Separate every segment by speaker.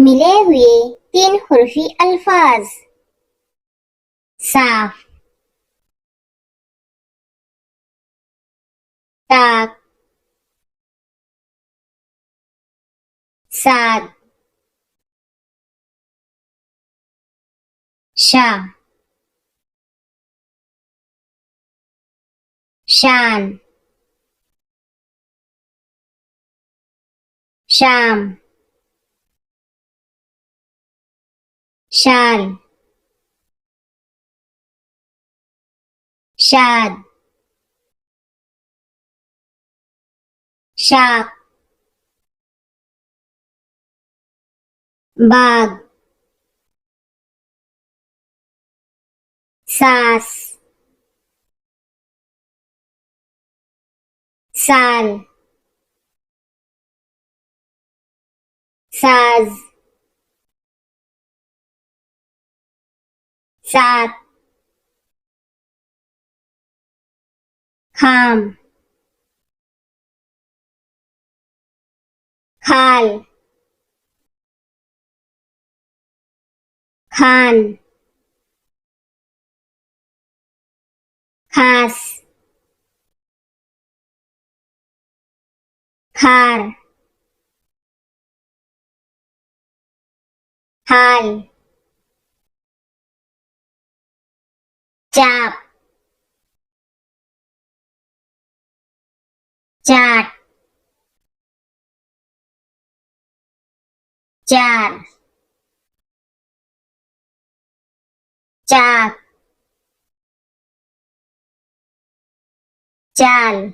Speaker 1: मिले हुए तीन हुर्फी अल्फाज। साफ, ताक, साद, शाह, शान, शाम, शाल, शाद, शाक, बाग, सास, साल, साज, सात, खाम, खाल, खान, खास, खार, हाल, चाप, चाट, चार, चाक, चाल,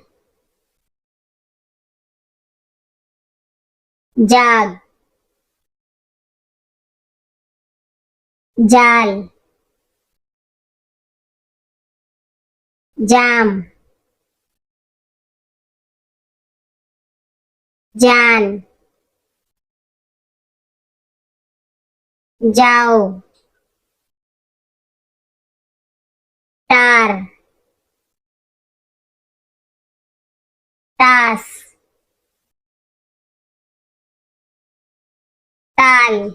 Speaker 1: जाग, जाल, जाम, जान, जाओ, टार, टास, ताल,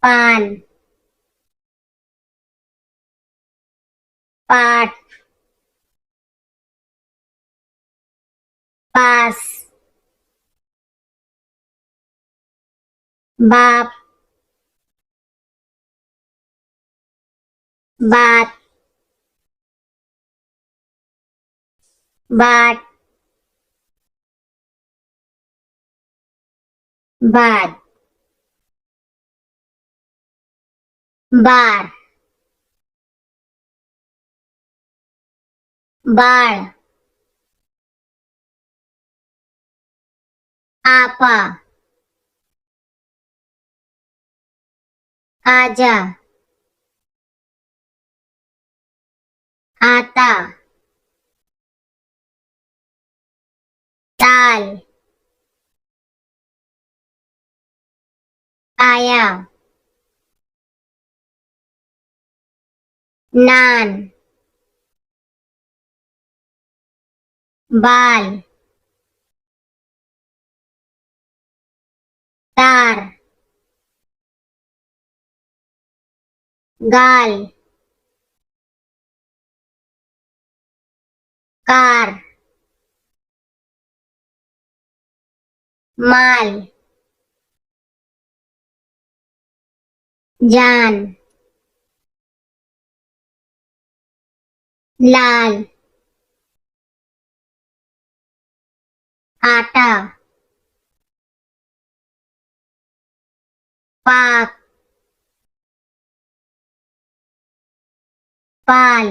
Speaker 1: पान, पाठ, पास, बाप, बात, बाट, बाद, बार, बाढ़, आपा, आजा, आता, ताल, आया, नान, बाल, तार, गाल, कार, माल, जान, लाल, आटा, पाक, पाल,